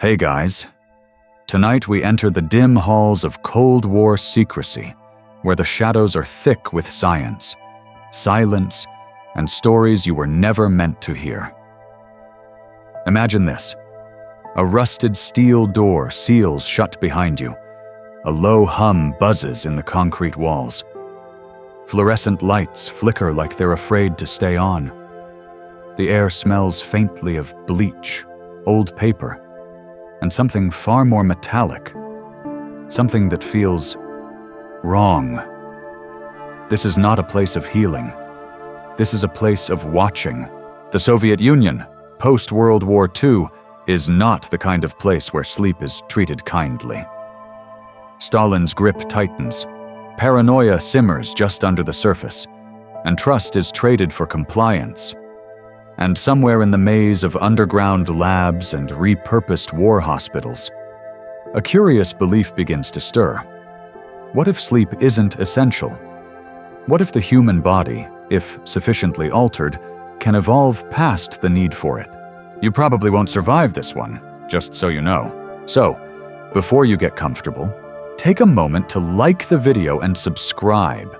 Hey guys, tonight we enter the dim halls of Cold War secrecy, where the shadows are thick with science, silence, and stories you were never meant to hear. Imagine this. A rusted steel door seals shut behind you. A low hum buzzes in the concrete walls. Fluorescent lights flicker like they're afraid to stay on. The air smells faintly of bleach, old paper, and something far more metallic. Something that feels wrong. This is not a place of healing. This is a place of watching. The Soviet Union, post-World War II, is not the kind of place where sleep is treated kindly. Stalin's grip tightens. Paranoia simmers just under the surface, and trust is traded for compliance. And somewhere in the maze of underground labs and repurposed war hospitals, a curious belief begins to stir. What if sleep isn't essential? What if the human body, if sufficiently altered, can evolve past the need for it? You probably won't survive this one, just so you know. So, before you get comfortable, take a moment to like the video and subscribe,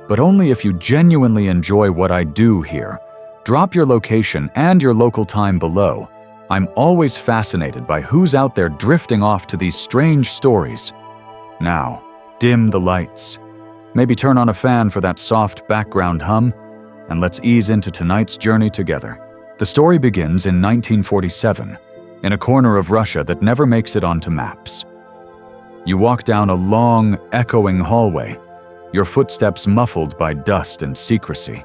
but only if you genuinely enjoy what I do here. Drop your location and your local time below. I'm always fascinated by who's out there drifting off to these strange stories. Now, dim the lights. Maybe turn on a fan for that soft background hum, and let's ease into tonight's journey together. The story begins in 1947, in a corner of Russia that never makes it onto maps. You walk down a long, echoing hallway, your footsteps muffled by dust and secrecy.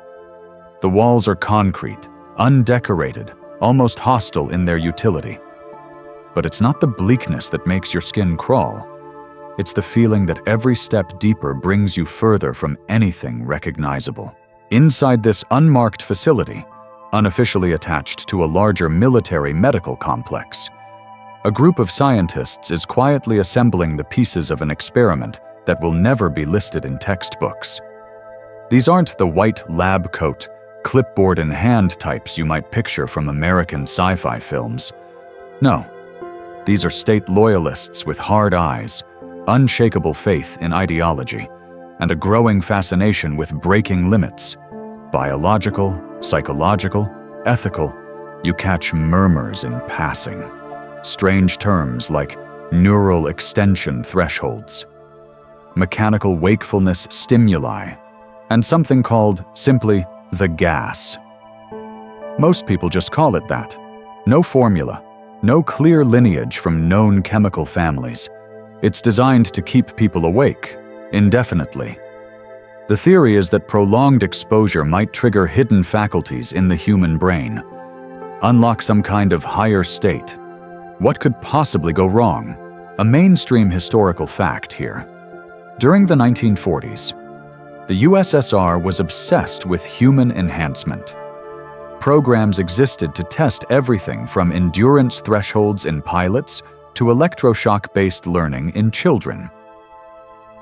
The walls are concrete, undecorated, almost hostile in their utility. But it's not the bleakness that makes your skin crawl. It's the feeling that every step deeper brings you further from anything recognizable. Inside this unmarked facility, unofficially attached to a larger military medical complex, a group of scientists is quietly assembling the pieces of an experiment that will never be listed in textbooks. These aren't the white lab coat, clipboard in hand types you might picture from American sci-fi films. No, these are state loyalists with hard eyes, unshakable faith in ideology, and a growing fascination with breaking limits. Biological, psychological, ethical, you catch murmurs in passing. Strange terms like neural extension thresholds, mechanical wakefulness stimuli, and something called simply the gas. Most people just call it that. No formula, no clear lineage from known chemical families. It's designed to keep people awake, indefinitely. The theory is that prolonged exposure might trigger hidden faculties in the human brain, unlock some kind of higher state. What could possibly go wrong? A mainstream historical fact here. During the 1940s, the USSR was obsessed with human enhancement. Programs existed to test everything from endurance thresholds in pilots to electroshock-based learning in children.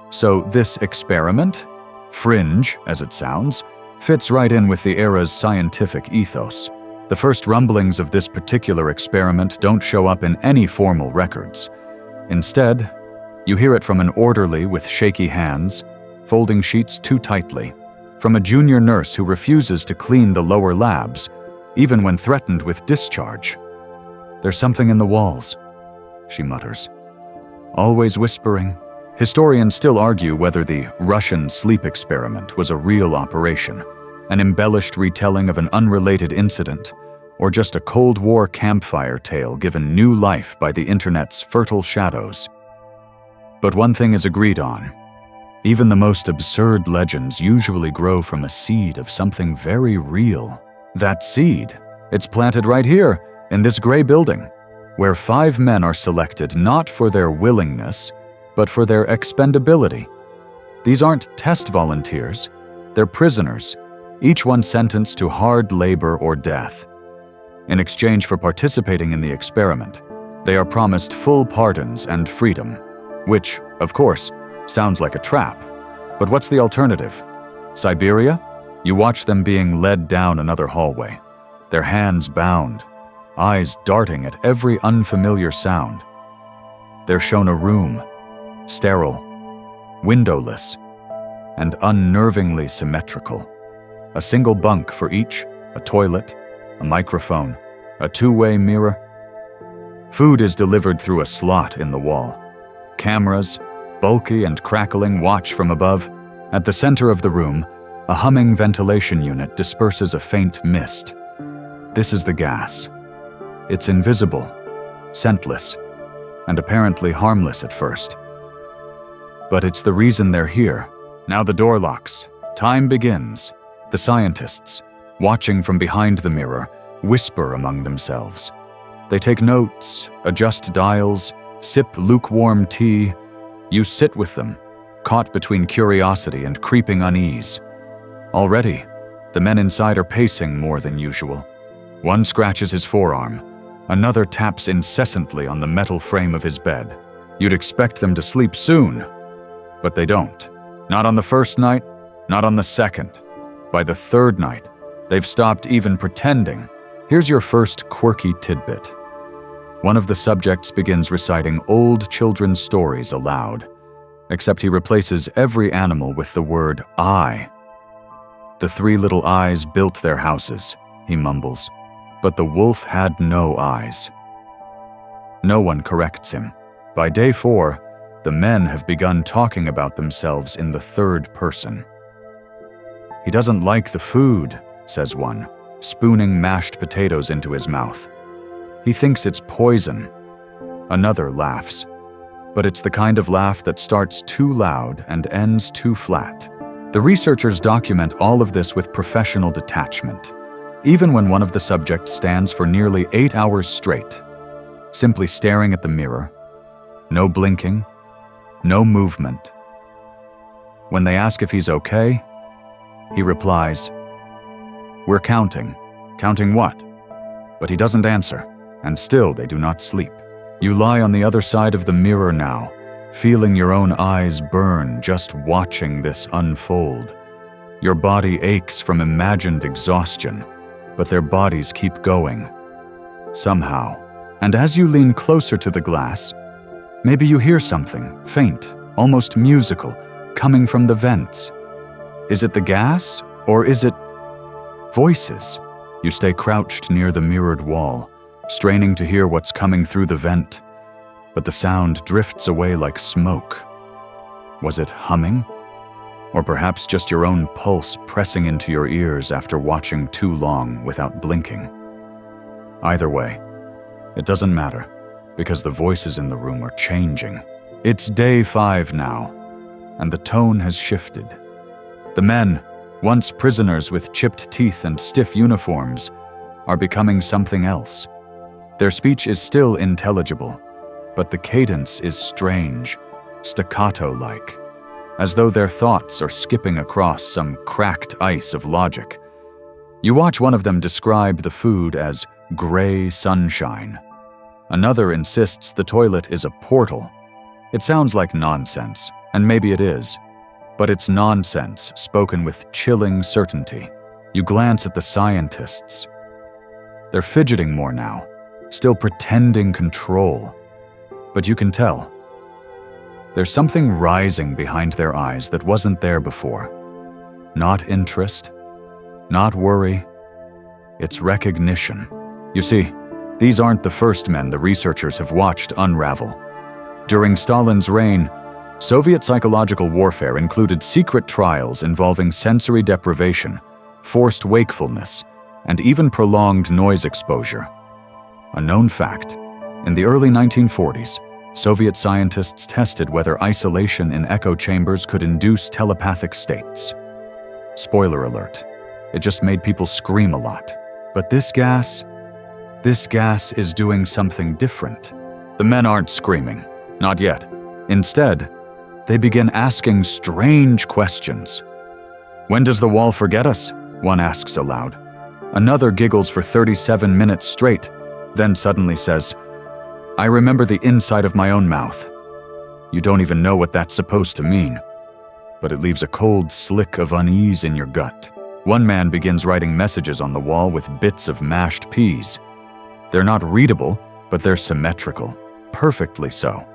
So this experiment, fringe as it sounds, fits right in with the era's scientific ethos. The first rumblings of this particular experiment don't show up in any formal records. Instead, you hear it from an orderly with shaky hands, folding sheets too tightly, from a junior nurse who refuses to clean the lower labs, even when threatened with discharge. "There's something in the walls," she mutters. Always whispering, historians still argue whether the Russian sleep experiment was a real operation, an embellished retelling of an unrelated incident, or just a Cold War campfire tale given new life by the internet's fertile shadows. But one thing is agreed on. Even the most absurd legends usually grow from a seed of something very real. That seed, it's planted right here, in this gray building, where 5 men are selected not for their willingness, but for their expendability. These aren't test volunteers, they're prisoners, each one sentenced to hard labor or death. In exchange for participating in the experiment, they are promised full pardons and freedom, which, of course, sounds like a trap. But what's the alternative? Siberia? You watch them being led down another hallway, their hands bound, eyes darting at every unfamiliar sound. They're shown a room, sterile, windowless, and unnervingly symmetrical. A single bunk for each, a toilet, a microphone, a two-way mirror. Food is delivered through a slot in the wall. Cameras, bulky and crackling, watch from above. At the center of the room, a humming ventilation unit disperses a faint mist. This is the gas. It's invisible, scentless, and apparently harmless at first. But it's the reason they're here. Now the door locks. Time begins. The scientists, watching from behind the mirror, whisper among themselves. They take notes, adjust dials, sip lukewarm tea. You sit with them, caught between curiosity and creeping unease. Already, the men inside are pacing more than usual. One scratches his forearm. Another taps incessantly on the metal frame of his bed. You'd expect them to sleep soon, but they don't. Not on the first night, not on the second. By the third night, they've stopped even pretending. Here's your first quirky tidbit. One of the subjects begins reciting old children's stories aloud, except he replaces every animal with the word I. The three little eyes built their houses, he mumbles, but the wolf had no eyes. No one corrects him. By day 4, the men have begun talking about themselves in the third person. He doesn't like the food, says one, spooning mashed potatoes into his mouth. He thinks it's poison. Another laughs, but it's the kind of laugh that starts too loud and ends too flat. The researchers document all of this with professional detachment, even when one of the subjects stands for nearly 8 hours straight, simply staring at the mirror, no blinking, no movement. When they ask if he's okay, he replies, "We're counting. Counting what?" But he doesn't answer, and still they do not sleep. You lie on the other side of the mirror now, feeling your own eyes burn just watching this unfold. Your body aches from imagined exhaustion, but their bodies keep going. Somehow. And as you lean closer to the glass, maybe you hear something, faint, almost musical, coming from the vents. Is it the gas, or is it voices? You stay crouched near the mirrored wall, straining to hear what's coming through the vent, but the sound drifts away like smoke. Was it humming? Or perhaps just your own pulse pressing into your ears after watching too long without blinking? Either way, it doesn't matter, because the voices in the room are changing. It's day 5 now, and the tone has shifted. The men, once prisoners with chipped teeth and stiff uniforms, are becoming something else. Their speech is still intelligible, but the cadence is strange, staccato-like, as though their thoughts are skipping across some cracked ice of logic. You watch one of them describe the food as gray sunshine. Another insists the toilet is a portal. It sounds like nonsense, and maybe it is, but it's nonsense spoken with chilling certainty. You glance at the scientists. They're fidgeting more now, still pretending control, but you can tell. There's something rising behind their eyes that wasn't there before. Not interest, not worry, it's recognition. You see, these aren't the first men the researchers have watched unravel. During Stalin's reign, Soviet psychological warfare included secret trials involving sensory deprivation, forced wakefulness, and even prolonged noise exposure. A known fact, in the early 1940s, Soviet scientists tested whether isolation in echo chambers could induce telepathic states. Spoiler alert, it just made people scream a lot. But this gas is doing something different. The men aren't screaming, not yet. Instead, they begin asking strange questions. "When does the wall forget us?" one asks aloud. Another giggles for 37 minutes straight, then suddenly says, "I remember the inside of my own mouth." You don't even know what that's supposed to mean, but it leaves a cold slick of unease in your gut. One man begins writing messages on the wall with bits of mashed peas. They're not readable, but they're symmetrical. Perfectly so.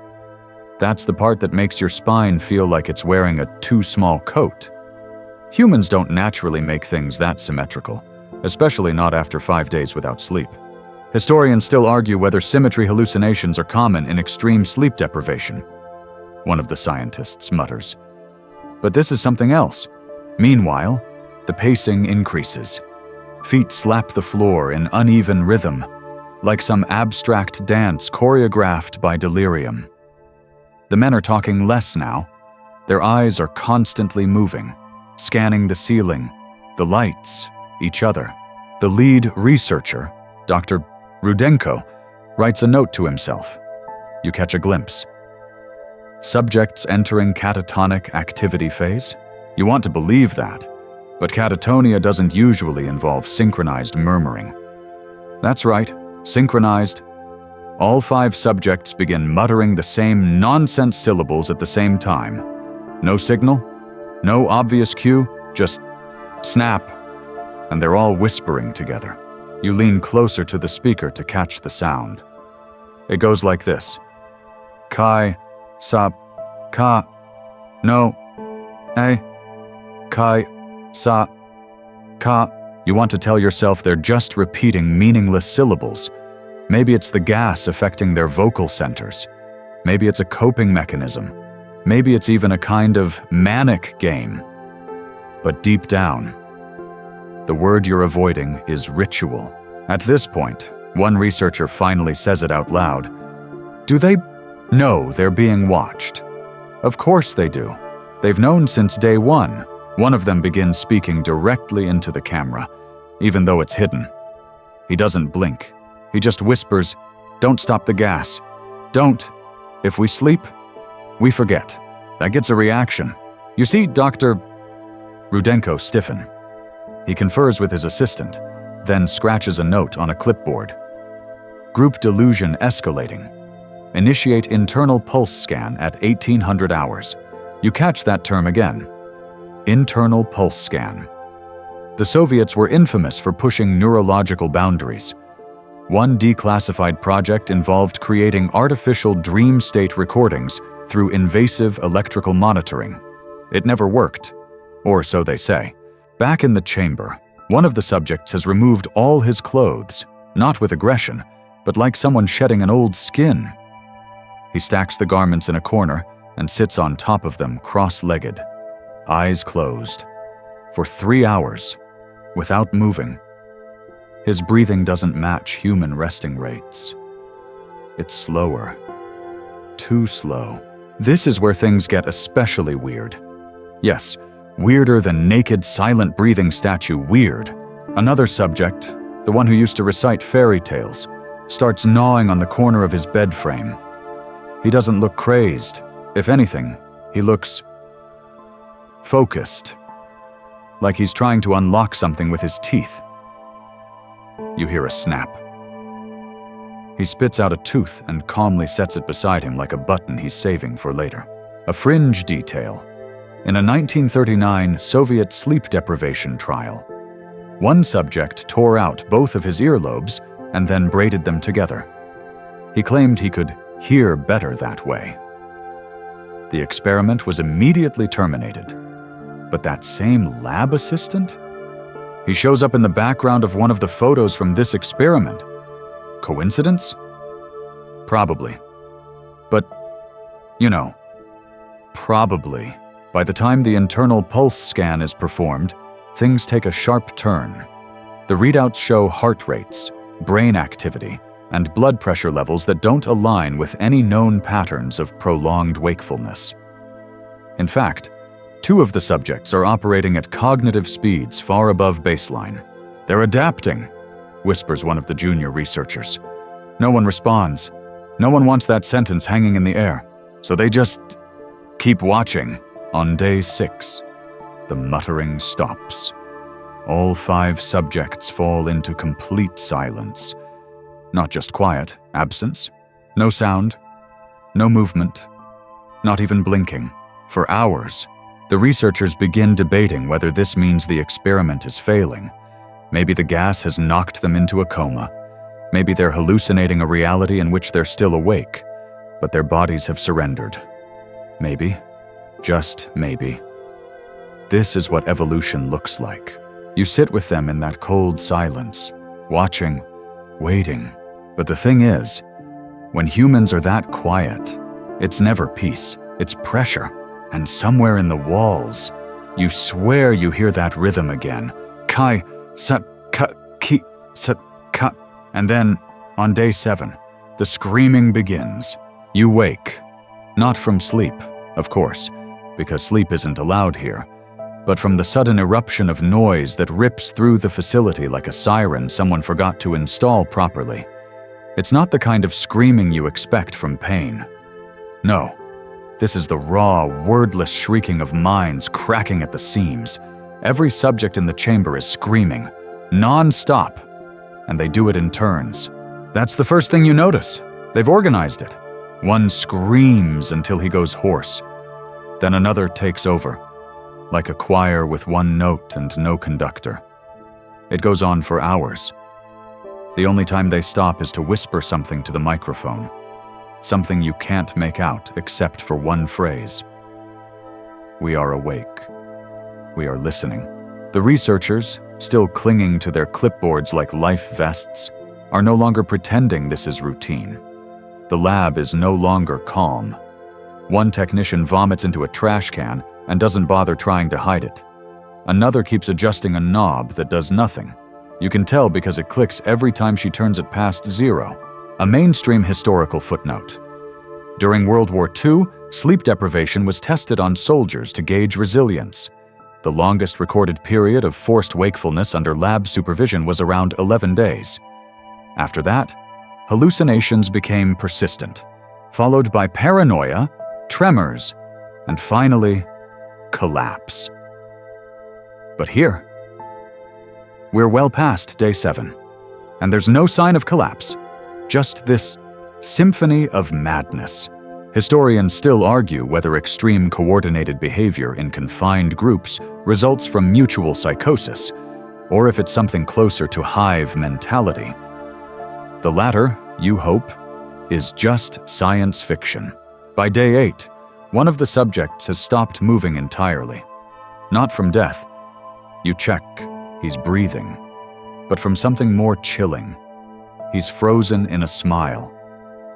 That's the part that makes your spine feel like it's wearing a too small coat. Humans don't naturally make things that symmetrical, especially not after 5 days without sleep. Historians still argue whether symmetry hallucinations are common in extreme sleep deprivation, one of the scientists mutters. But this is something else. Meanwhile, the pacing increases. Feet slap the floor in uneven rhythm, like some abstract dance choreographed by delirium. The men are talking less now. Their eyes are constantly moving, scanning the ceiling, the lights, each other. The lead researcher, Dr. Rudenko, writes a note to himself. You catch a glimpse. Subjects entering catatonic activity phase? You want to believe that, but catatonia doesn't usually involve synchronized murmuring. That's right, synchronized. All 5 subjects begin muttering the same nonsense syllables at the same time. No signal, no obvious cue, just snap, and they're all whispering together. You lean closer to the speaker to catch the sound. It goes like this. Kai, sa, ka, no, eh, kai, sa, ka. You want to tell yourself they're just repeating meaningless syllables. Maybe it's the gas affecting their vocal centers. Maybe it's a coping mechanism. Maybe it's even a kind of manic game. But deep down, the word you're avoiding is ritual. At this point, one researcher finally says it out loud. Do they know they're being watched? Of course they do. They've known since day one. One of them begins speaking directly into the camera, even though it's hidden. He doesn't blink. He just whispers, "Don't stop the gas. Don't. If we sleep, we forget." That gets a reaction. You see Dr. Rudenko stiffen. He confers with his assistant, then scratches a note on a clipboard. Group delusion escalating. Initiate internal pulse scan at 1800 hours. You catch that term again. Internal pulse scan. The Soviets were infamous for pushing neurological boundaries. One declassified project involved creating artificial dream state recordings through invasive electrical monitoring. It never worked, or so they say. Back in the chamber, one of the subjects has removed all his clothes, not with aggression, but like someone shedding an old skin. He stacks the garments in a corner and sits on top of them cross-legged, eyes closed, for 3 hours, without moving. His breathing doesn't match human resting rates. It's slower. Too slow. This is where things get especially weird. Yes, weirder than naked, silent breathing statue weird. Another subject, the one who used to recite fairy tales, starts gnawing on the corner of his bed frame. He doesn't look crazed. If anything, he looks focused, like he's trying to unlock something with his teeth. You hear a snap. He spits out a tooth and calmly sets it beside him like a button he's saving for later. A fringe detail. In a 1939 Soviet sleep deprivation trial, one subject tore out both of his earlobes and then braided them together. He claimed he could hear better that way. The experiment was immediately terminated. But that same lab assistant? He shows up in the background of one of the photos from this experiment. Coincidence? Probably. But, probably. By the time the internal pulse scan is performed, things take a sharp turn. The readouts show heart rates, brain activity, and blood pressure levels that don't align with any known patterns of prolonged wakefulness. In fact, 2 of the subjects are operating at cognitive speeds far above baseline. They're adapting, whispers one of the junior researchers. No one responds. No one wants that sentence hanging in the air, so they just keep watching. On day 6, the muttering stops. All 5 subjects fall into complete silence. Not just quiet, absence. No sound, no movement, not even blinking. For hours, the researchers begin debating whether this means the experiment is failing. Maybe the gas has knocked them into a coma. Maybe they're hallucinating a reality in which they're still awake, but their bodies have surrendered. Maybe, just maybe. This is what evolution looks like. You sit with them in that cold silence, watching, waiting. But the thing is, when humans are that quiet, it's never peace, it's pressure. And somewhere in the walls, you swear you hear that rhythm again. Kai, sat, ka, ki, sat, ka. And then, on day 7, the screaming begins. You wake. Not from sleep, of course, because sleep isn't allowed here, but from the sudden eruption of noise that rips through the facility like a siren someone forgot to install properly. It's not the kind of screaming you expect from pain. No, this is the raw, wordless shrieking of minds cracking at the seams. Every subject in the chamber is screaming, non-stop, and they do it in turns. That's the first thing you notice. They've organized it. One screams until he goes hoarse. Then another takes over, like a choir with one note and no conductor. It goes on for hours. The only time they stop is to whisper something to the microphone, something you can't make out except for one phrase. We are awake. We are listening. The researchers, still clinging to their clipboards like life vests, are no longer pretending this is routine. The lab is no longer calm. One technician vomits into a trash can and doesn't bother trying to hide it. Another keeps adjusting a knob that does nothing. You can tell because it clicks every time she turns it past 0. A mainstream historical footnote. During World War II, sleep deprivation was tested on soldiers to gauge resilience. The longest recorded period of forced wakefulness under lab supervision was around 11 days. After that, hallucinations became persistent, followed by paranoia, tremors, and finally, collapse. But here, we're well past day 7, and there's no sign of collapse, just this symphony of madness. Historians still argue whether extreme coordinated behavior in confined groups results from mutual psychosis, or if it's something closer to hive mentality. The latter, you hope, is just science fiction. By day 8, one of the subjects has stopped moving entirely. Not from death. You check, he's breathing. But from something more chilling. He's frozen in a smile.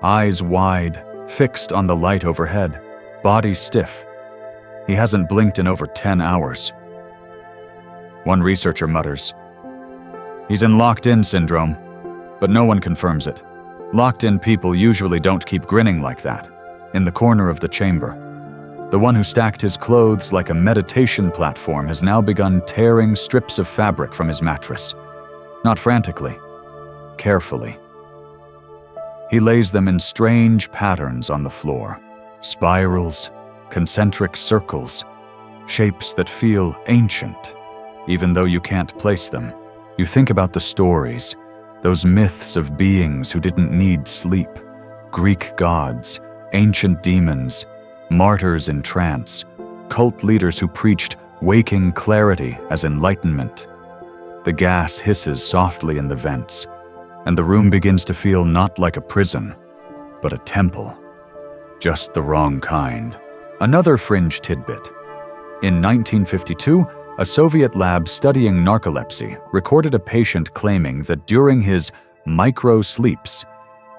Eyes wide, fixed on the light overhead, body stiff. He hasn't blinked in over 10 hours. One researcher mutters, "He's in locked-in syndrome," but no one confirms it. Locked-in people usually don't keep grinning like that, in the corner of the chamber. The one who stacked his clothes like a meditation platform has now begun tearing strips of fabric from his mattress. Not frantically, carefully. He lays them in strange patterns on the floor. Spirals, concentric circles, shapes that feel ancient, even though you can't place them. You think about the stories, those myths of beings who didn't need sleep, Greek gods, ancient demons, martyrs in trance, cult leaders who preached waking clarity as enlightenment. The gas hisses softly in the vents, and the room begins to feel not like a prison, but a temple. Just the wrong kind. Another fringe tidbit. In 1952, a Soviet lab studying narcolepsy recorded a patient claiming that during his micro-sleeps,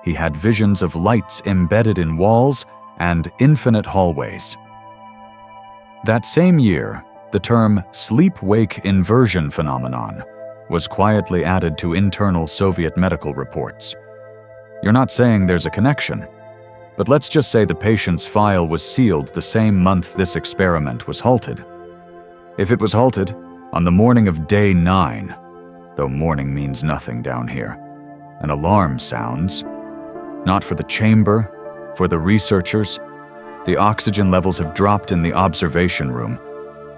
he had visions of lights embedded in walls and infinite hallways. That same year, the term sleep-wake inversion phenomenon was quietly added to internal Soviet medical reports. You're not saying there's a connection, but let's just say the patient's file was sealed the same month this experiment was halted. If it was halted on the morning of day 9, though morning means nothing down here, an alarm sounds. Not for the chamber, for the researchers. The oxygen levels have dropped in the observation room.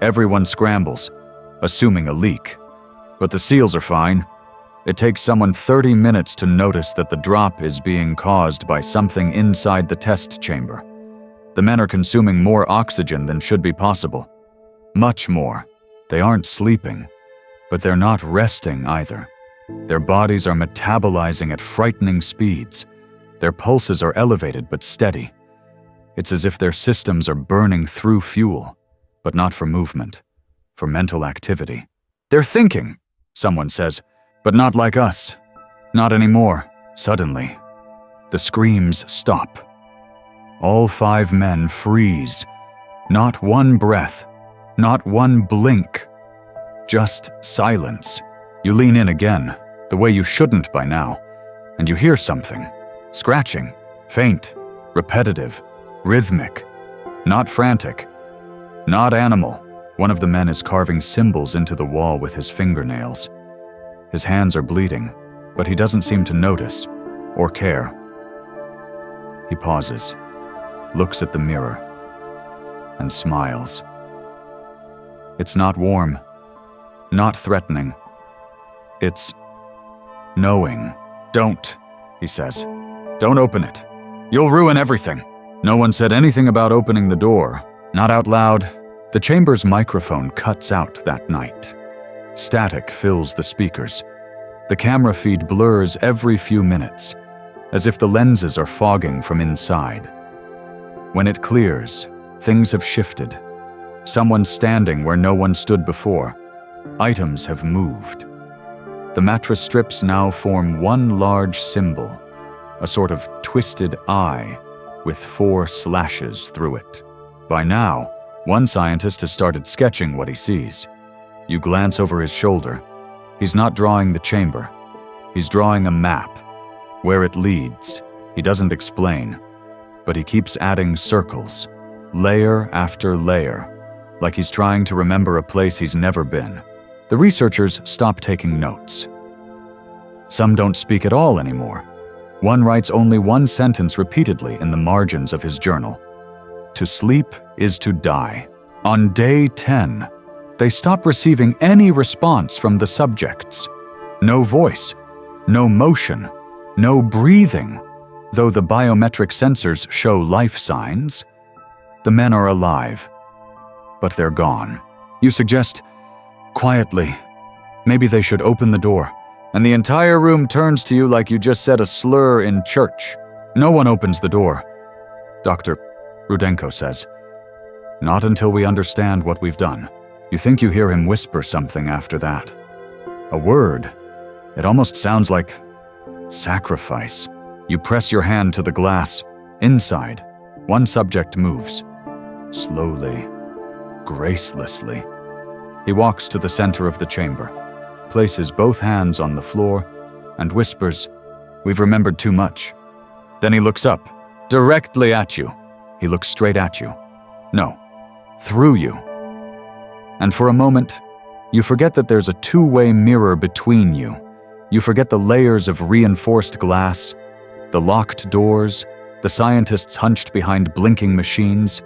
Everyone scrambles, assuming a leak. But the seals are fine. It takes someone 30 minutes to notice that the drop is being caused by something inside the test chamber. The men are consuming more oxygen than should be possible. Much more. They aren't sleeping, but they're not resting either. Their bodies are metabolizing at frightening speeds. Their pulses are elevated but steady. It's as if their systems are burning through fuel, but not for movement, for mental activity. "They're thinking," someone says, "but not like us. Not anymore." Suddenly, the screams stop. All 5 men freeze. Not one breath, not one blink. Just silence. You lean in again, the way you shouldn't by now, and you hear something. Scratching, faint, repetitive, rhythmic. Not frantic, not animal. One of the men is carving symbols into the wall with his fingernails. His hands are bleeding, but he doesn't seem to notice or care. He pauses, looks at the mirror, and smiles. It's not warm, not threatening. It's knowing. "Don't," he says. "Don't open it. You'll ruin everything." No one said anything about opening the door, not out loud. The chamber's microphone cuts out that night. Static fills the speakers. The camera feed blurs every few minutes, as if the lenses are fogging from inside. When it clears, things have shifted. Someone's standing where no one stood before. Items have moved. The mattress strips now form one large symbol, a sort of twisted eye with 4 slashes through it. By now, one scientist has started sketching what he sees. You glance over his shoulder. He's not drawing the chamber. He's drawing a map. Where it leads, he doesn't explain, but he keeps adding circles, layer after layer, like he's trying to remember a place he's never been. The researchers stop taking notes. Some don't speak at all anymore. One writes only one sentence repeatedly in the margins of his journal. "To sleep is to die." On day 10, they stop receiving any response from the subjects. No voice, no motion, no breathing. Though the biometric sensors show life signs, the men are alive, but they're gone. You suggest, quietly, maybe they should open the door, and the entire room turns to you like you just said a slur in church. No one opens the door. Dr. Rudenko says, "Not until we understand what we've done." You think you hear him whisper something after that. A word. It almost sounds like sacrifice. You press your hand to the glass. Inside, one subject moves. Slowly, gracelessly. He walks to the center of the chamber, places both hands on the floor, and whispers, "We've remembered too much." Then he looks up, directly at you. He looks straight at you. No, through you. And for a moment, you forget that there's a two-way mirror between you. You forget the layers of reinforced glass, the locked doors, the scientists hunched behind blinking machines.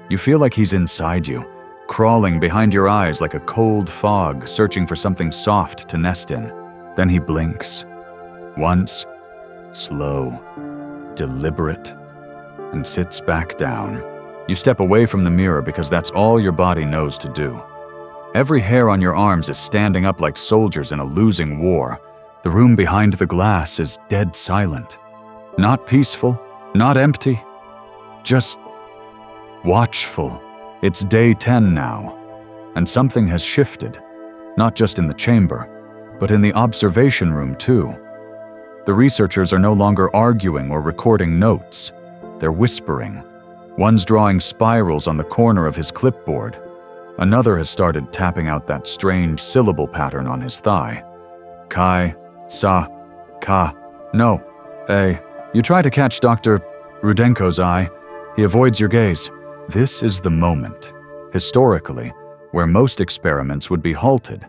You feel like he's inside you, crawling behind your eyes like a cold fog, searching for something soft to nest in. Then he blinks. Once, slow, deliberate, and sits back down. You step away from the mirror because that's all your body knows to do. Every hair on your arms is standing up like soldiers in a losing war. The room behind the glass is dead silent. Not peaceful, not empty, just watchful. It's day 10 now, and something has shifted, not just in the chamber, but in the observation room too. The researchers are no longer arguing or recording notes. They're whispering. One's drawing spirals on the corner of his clipboard. Another has started tapping out that strange syllable pattern on his thigh. Kai, sa, ka, no, a. You try to catch Dr. Rudenko's eye. He avoids your gaze. This is the moment, historically, where most experiments would be halted.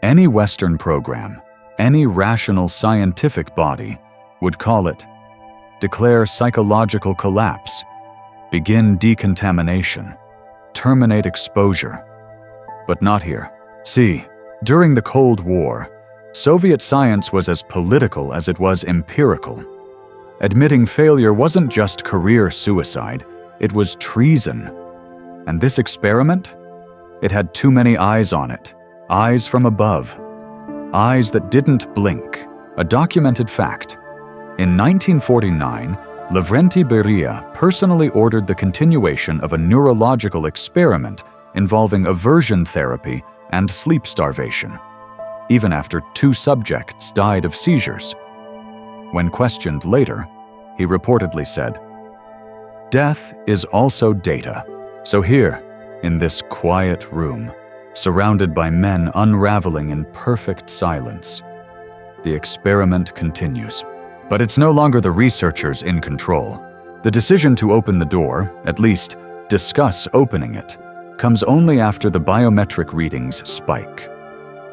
Any Western program, any rational scientific body would call it, declare psychological collapse, begin decontamination, terminate exposure. But not here. See, during the Cold War, Soviet science was as political as it was empirical. Admitting failure wasn't just career suicide, it was treason. And this experiment? It had too many eyes on it, eyes from above. Eyes that didn't blink, a documented fact. In 1949, Lavrenti Beria personally ordered the continuation of a neurological experiment involving aversion therapy and sleep starvation, even after 2 subjects died of seizures. When questioned later, he reportedly said, "Death is also data. So here, in this quiet room, surrounded by men unraveling in perfect silence, the experiment continues." But it's no longer the researchers in control. The decision to open the door, at least discuss opening it, comes only after the biometric readings spike.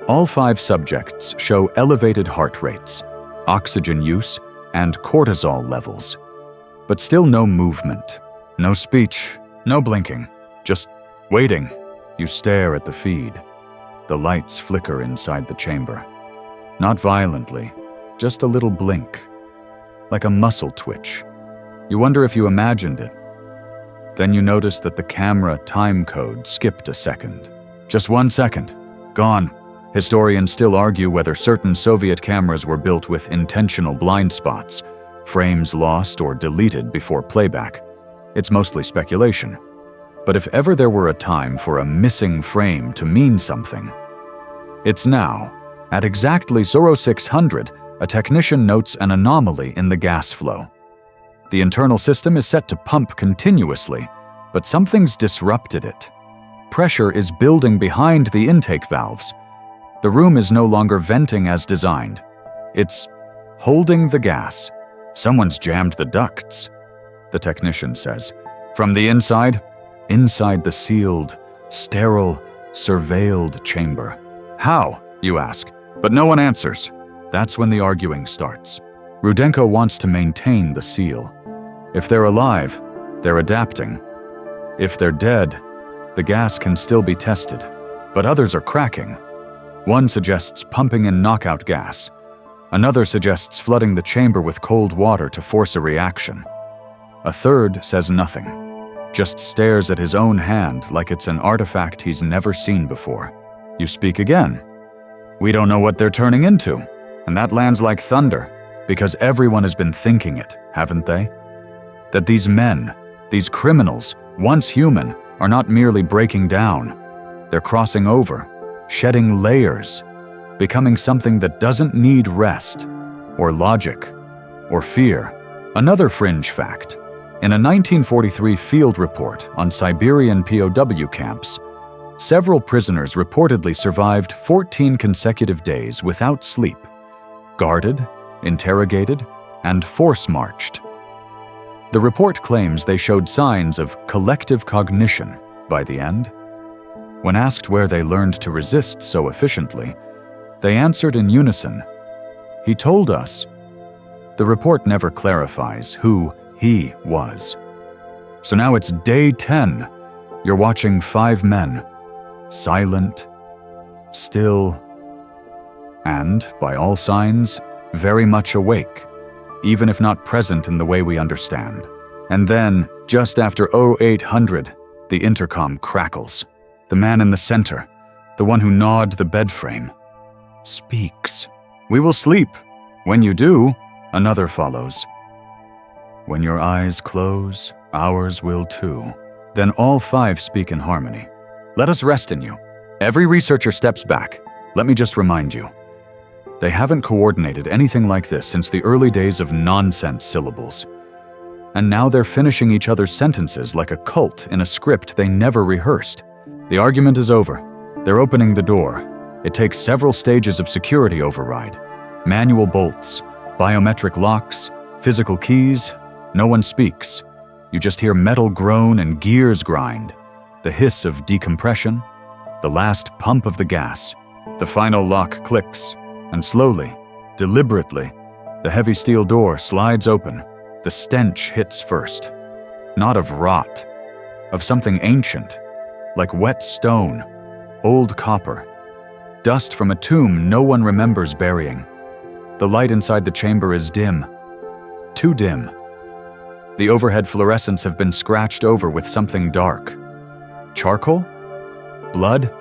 All 5 subjects show elevated heart rates, oxygen use, and cortisol levels. But still no movement, no speech, no blinking, just waiting. You stare at the feed. The lights flicker inside the chamber. Not violently, just a little blink, like a muscle twitch. You wonder if you imagined it. Then you notice that the camera time code skipped a second. Just 1 second. Gone. Historians still argue whether certain Soviet cameras were built with intentional blind spots, frames lost or deleted before playback. It's mostly speculation. But if ever there were a time for a missing frame to mean something, it's now. At exactly 0600, a technician notes an anomaly in the gas flow. The internal system is set to pump continuously, but something's disrupted it. Pressure is building behind the intake valves. The room is no longer venting as designed. It's holding the gas. Someone's jammed the ducts, the technician says. From the inside the sealed, sterile, surveilled chamber. How, you ask, but no one answers. That's when the arguing starts. Rudenko wants to maintain the seal. If they're alive, they're adapting. If they're dead, the gas can still be tested, but others are cracking. One suggests pumping in knockout gas. Another suggests flooding the chamber with cold water to force a reaction. A third says nothing, just stares at his own hand like it's an artifact he's never seen before. You speak again. We don't know what they're turning into. And that lands like thunder, because everyone has been thinking it, haven't they? That these men, these criminals, once human, are not merely breaking down. They're crossing over, shedding layers, becoming something that doesn't need rest, or logic, or fear. Another fringe fact. In a 1943 field report on Siberian POW camps, several prisoners reportedly survived 14 consecutive days without sleep, guarded, interrogated, and force-marched. The report claims they showed signs of collective cognition by the end. When asked where they learned to resist so efficiently, they answered in unison, "He told us." The report never clarifies who he was. So now it's day 10. You're watching 5 men, silent, still, and, by all signs, very much awake, even if not present in the way we understand. And then, just after 0800, the intercom crackles. The man in the center, the one who gnawed the bed frame, speaks. "We will sleep. When you do," another follows. "When your eyes close, ours will too." Then all 5 speak in harmony. "Let us rest in you." Every researcher steps back. Let me just remind you. They haven't coordinated anything like this since the early days of nonsense syllables. And now they're finishing each other's sentences like a cult in a script they never rehearsed. The argument is over. They're opening the door. It takes several stages of security override. Manual bolts, biometric locks, physical keys. No one speaks. You just hear metal groan and gears grind, the hiss of decompression, the last pump of the gas. The final lock clicks, and slowly, deliberately, the heavy steel door slides open. The stench hits first. Not of rot, of something ancient, like wet stone, old copper, dust from a tomb no one remembers burying. The light inside the chamber is dim, too dim. The overhead fluorescents have been scratched over with something dark. Charcoal? Blood?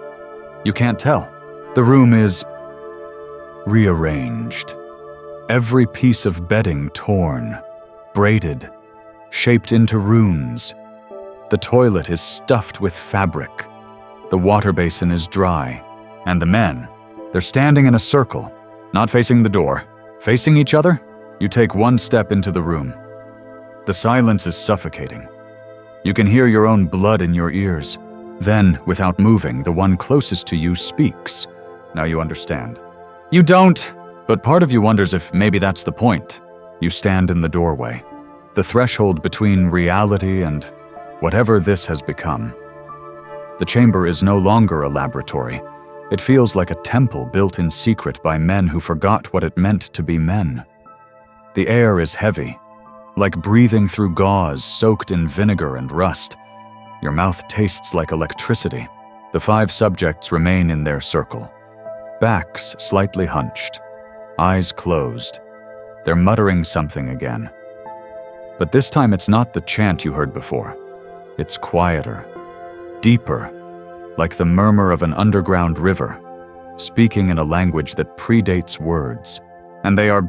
You can't tell. The room is rearranged. Every piece of bedding torn, braided, shaped into runes. The toilet is stuffed with fabric. The water basin is dry. And the men, they're standing in a circle, not facing the door, facing each other. You take one step into the room. The silence is suffocating. You can hear your own blood in your ears. Then, without moving, the one closest to you speaks. Now you understand. You don't! But part of you wonders if maybe that's the point. You stand in the doorway, the threshold between reality and whatever this has become. The chamber is no longer a laboratory. It feels like a temple built in secret by men who forgot what it meant to be men. The air is heavy, like breathing through gauze soaked in vinegar and rust. Your mouth tastes like electricity. The 5 subjects remain in their circle, backs slightly hunched, eyes closed. They're muttering something again. But this time it's not the chant you heard before. It's quieter, deeper, like the murmur of an underground river, speaking in a language that predates words. And they are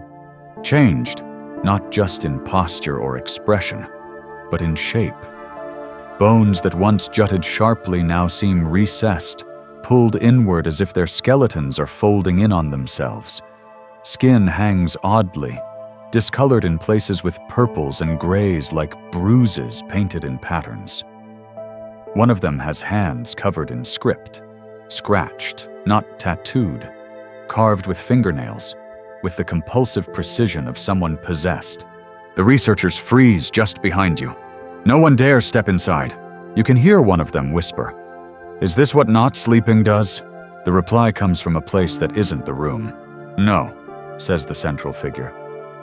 changed, not just in posture or expression, but in shape. Bones that once jutted sharply now seem recessed, pulled inward as if their skeletons are folding in on themselves. Skin hangs oddly, discolored in places with purples and grays like bruises painted in patterns. One of them has hands covered in script, scratched, not tattooed, carved with fingernails, with the compulsive precision of someone possessed. The researchers freeze just behind you. No one dares step inside. You can hear one of them whisper, "Is this what not sleeping does?" The reply comes from a place that isn't the room. "No," says the central figure.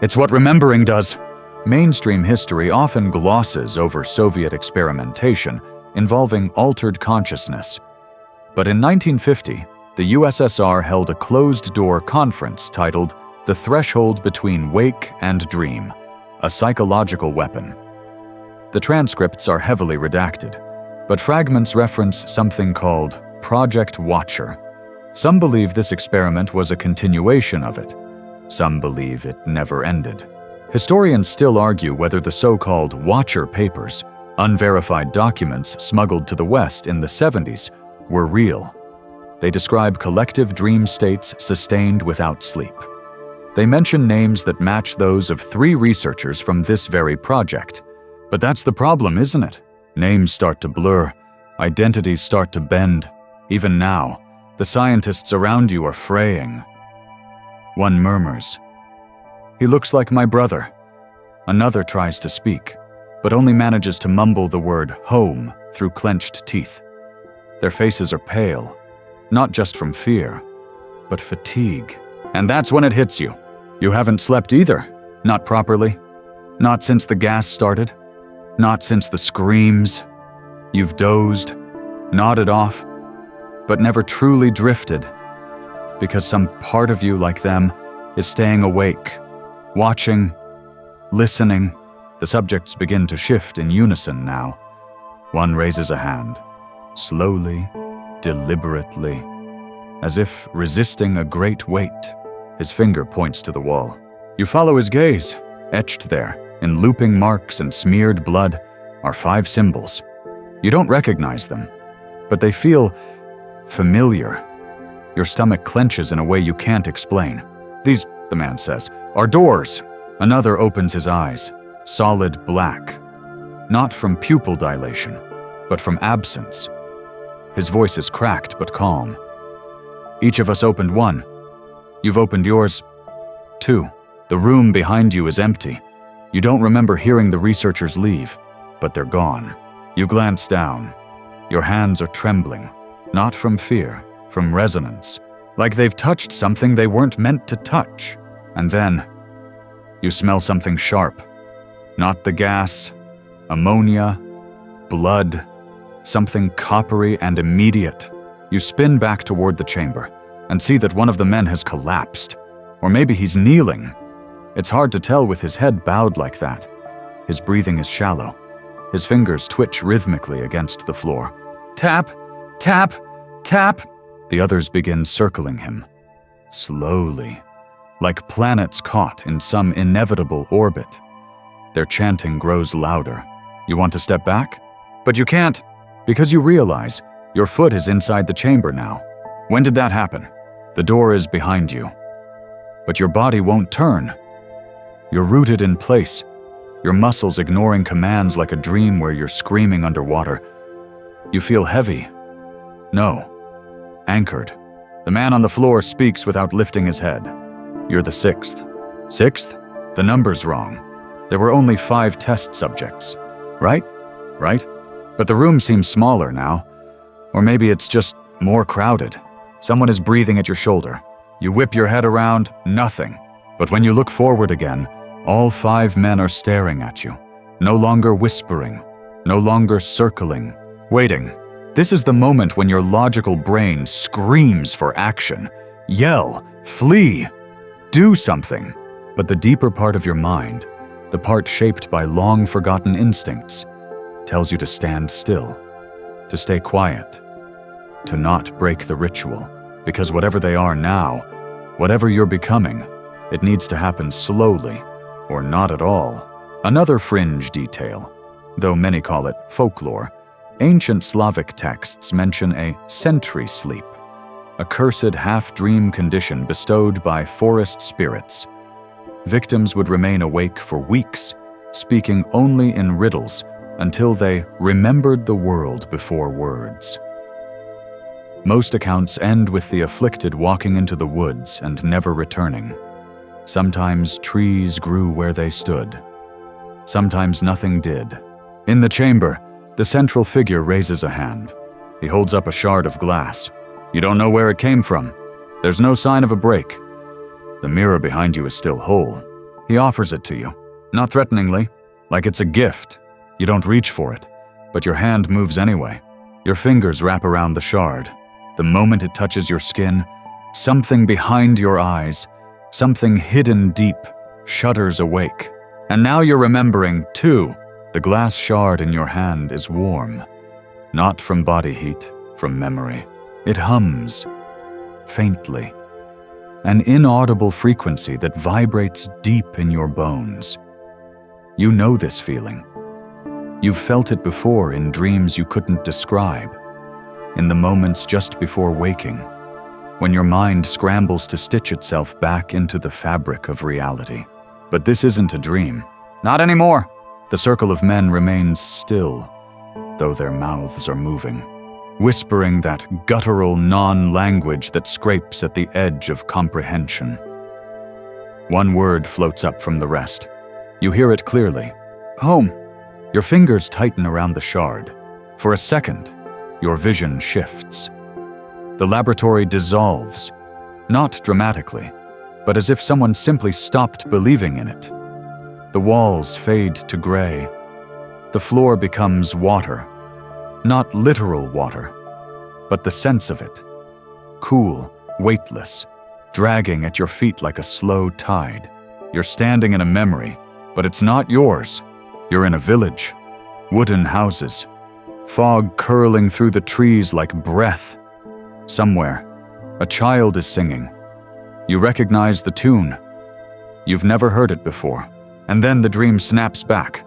"It's what remembering does." Mainstream history often glosses over Soviet experimentation involving altered consciousness. But in 1950, the USSR held a closed-door conference titled "The Threshold Between Wake and Dream, a Psychological Weapon." The transcripts are heavily redacted, but fragments reference something called Project Watcher. Some believe this experiment was a continuation of it. Some believe it never ended. Historians still argue whether the so-called Watcher papers, unverified documents smuggled to the West in the 70s, were real. They describe collective dream states sustained without sleep. They mention names that match those of 3 researchers from this very project. But that's the problem, isn't it? Names start to blur, identities start to bend. Even now, the scientists around you are fraying. One murmurs, "He looks like my brother." Another tries to speak, but only manages to mumble the word home through clenched teeth. Their faces are pale, not just from fear, but fatigue. And that's when it hits you. You haven't slept either, not properly, not since the gas started. Not since the screams. You've dozed, nodded off, but never truly drifted, because some part of you, like them, is staying awake, watching, listening. The subjects begin to shift in unison now. One raises a hand, slowly, deliberately, as if resisting a great weight. His finger points to the wall. You follow his gaze. Etched there, in looping marks and smeared blood, are 5 symbols. You don't recognize them, but they feel familiar. Your stomach clenches in a way you can't explain. "These," the man says, "are doors." Another opens his eyes, solid black, not from pupil dilation, but from absence. His voice is cracked but calm. "Each of us opened one. You've opened yours, too. The room behind you is empty. You don't remember hearing the researchers leave, but they're gone." You glance down. Your hands are trembling, not from fear, from resonance, like they've touched something they weren't meant to touch. And then, you smell something sharp. Not the gas, ammonia, blood, something coppery and immediate. You spin back toward the chamber and see that one of the men has collapsed. Or maybe he's kneeling. It's hard to tell with his head bowed like that. His breathing is shallow. His fingers twitch rhythmically against the floor. Tap, tap, tap. The others begin circling him. Slowly, like planets caught in some inevitable orbit. Their chanting grows louder. You want to step back? But you can't, because you realize your foot is inside the chamber now. When did that happen? The door is behind you. But your body won't turn. You're rooted in place, your muscles ignoring commands like a dream where you're screaming underwater. You feel heavy. No. Anchored. The man on the floor speaks without lifting his head. You're the sixth. Sixth? The number's wrong. There were only 5 test subjects. Right? Right? But the room seems smaller now. Or maybe it's just more crowded. Someone is breathing at your shoulder. You whip your head around, nothing. But when you look forward again, all 5 men are staring at you. No longer whispering. No longer circling. Waiting. This is the moment when your logical brain screams for action. Yell, flee, do something. But the deeper part of your mind, the part shaped by long-forgotten instincts, tells you to stand still, to stay quiet, to not break the ritual. Because whatever they are now, whatever you're becoming, it needs to happen slowly, or not at all. Another fringe detail, though many call it folklore, ancient Slavic texts mention a sentry sleep, a cursed half-dream condition bestowed by forest spirits. Victims would remain awake for weeks, speaking only in riddles until they remembered the world before words. Most accounts end with the afflicted walking into the woods and never returning. Sometimes trees grew where they stood. Sometimes nothing did. In the chamber, the central figure raises a hand. He holds up a shard of glass. You don't know where it came from. There's no sign of a break. The mirror behind you is still whole. He offers it to you, not threateningly, like it's a gift. You don't reach for it, but your hand moves anyway. Your fingers wrap around the shard. The moment it touches your skin, something behind your eyes, something hidden deep, shudders awake. And now you're remembering, too. The glass shard in your hand is warm, not from body heat, from memory. It hums, faintly, an inaudible frequency that vibrates deep in your bones. You know this feeling. You've felt it before in dreams you couldn't describe, in the moments just before waking, when your mind scrambles to stitch itself back into the fabric of reality. But this isn't a dream. Not anymore. The circle of men remains still, though their mouths are moving, whispering that guttural non-language that scrapes at the edge of comprehension. One word floats up from the rest. You hear it clearly. Home. Your fingers tighten around the shard. For a second, your vision shifts. The laboratory dissolves, not dramatically, but as if someone simply stopped believing in it. The walls fade to gray. The floor becomes water. Not literal water, but the sense of it. Cool, weightless, dragging at your feet like a slow tide. You're standing in a memory, but it's not yours. You're in a village, wooden houses, fog curling through the trees like breath. Somewhere, a child is singing. You recognize the tune. You've never heard it before. And then the dream snaps back.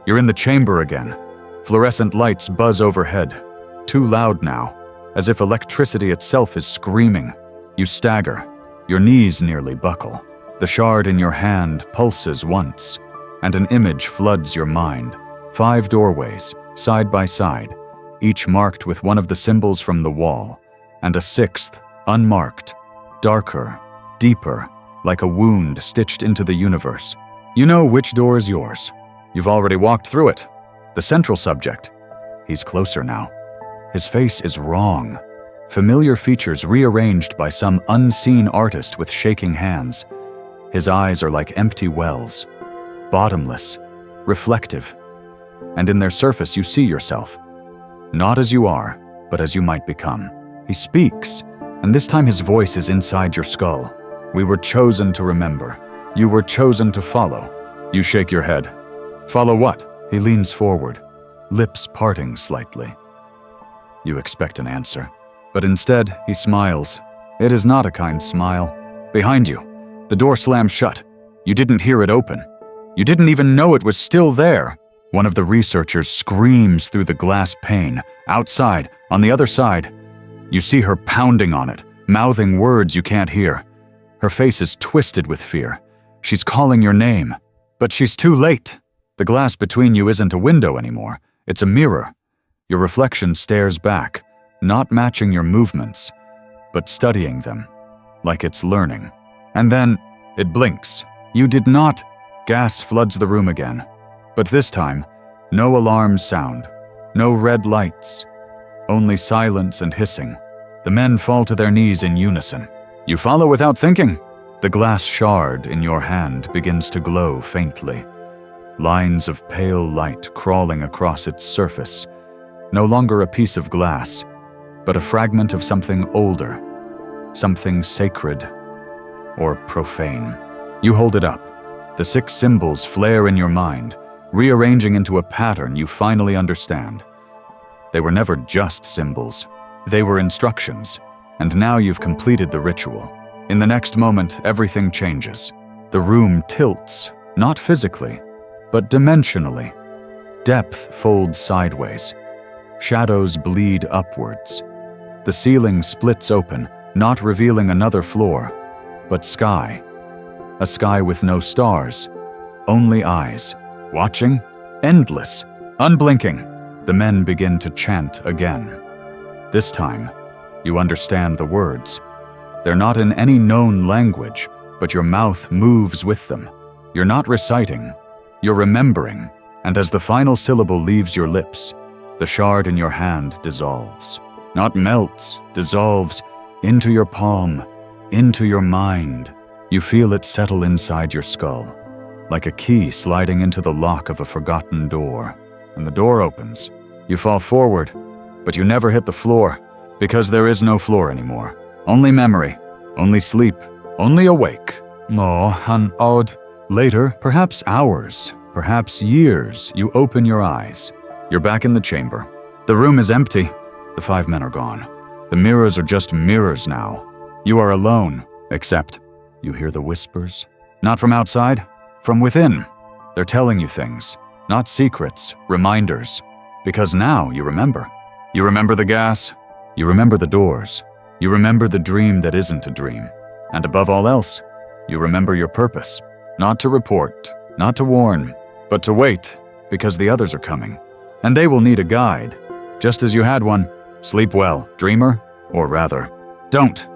You're in the chamber again. Fluorescent lights buzz overhead, too loud now, as if electricity itself is screaming. You stagger. Your knees nearly buckle. The shard in your hand pulses once, and an image floods your mind. 5 doorways, side by side, each marked with one of the symbols from the wall, and a 6th, unmarked, darker, deeper, like a wound stitched into the universe. You know which door is yours. You've already walked through it. The central subject. He's closer now. His face is wrong. Familiar features rearranged by some unseen artist with shaking hands. His eyes are like empty wells, bottomless, reflective. And in their surface you see yourself. Not as you are, but as you might become. He speaks, and this time his voice is inside your skull. We were chosen to remember. You were chosen to follow. You shake your head. Follow what? He leans forward, lips parting slightly. You expect an answer, but instead he smiles. It is not a kind smile. Behind you, The door slammed shut. You didn't hear it open. You didn't even know it was still there. One of the researchers screams through the glass pane. Outside, on the other side, you see her pounding on it, mouthing words you can't hear. Her face is twisted with fear. She's calling your name. But she's too late. The glass between you isn't a window anymore. It's a mirror. Your reflection stares back, not matching your movements, but studying them, like it's learning. And then it blinks. You did not. Gas floods the room again. But this time, no alarms sound, no red lights, only silence and hissing. The men fall to their knees in unison. You follow without thinking. The glass shard in your hand begins to glow faintly. Lines of pale light crawling across its surface. No longer a piece of glass, but a fragment of something older, something sacred or profane. You hold it up. The 6 symbols flare in your mind, rearranging into a pattern you finally understand. They were never just symbols. They were instructions, and now you've completed the ritual. In the next moment, everything changes. The room tilts, not physically, but dimensionally. Depth folds sideways. Shadows bleed upwards. The ceiling splits open, not revealing another floor, but sky. A sky with no stars, only eyes. Watching, endless, unblinking. The men begin to chant again. This time, you understand the words. They're not in any known language, but your mouth moves with them. You're not reciting, you're remembering, and as the final syllable leaves your lips, the shard in your hand dissolves. Not melts, dissolves into your palm, into your mind. You feel it settle inside your skull, like a key sliding into the lock of a forgotten door. And the door opens. You fall forward, but you never hit the floor, because there is no floor anymore. Only memory, only sleep, only awake. Oh, an odd. Later, perhaps hours, perhaps years, you open your eyes. You're back in the chamber. The room is empty. The 5 men are gone. The mirrors are just mirrors now. You are alone, except you hear the whispers. Not from outside, from within. They're telling you things, not secrets, reminders. Because now you remember. You remember the gas. You remember the doors. You remember the dream that isn't a dream. And above all else, you remember your purpose. Not to report, not to warn, but to wait, because the others are coming. And they will need a guide, just as you had one. Sleep well, dreamer, or rather, don't.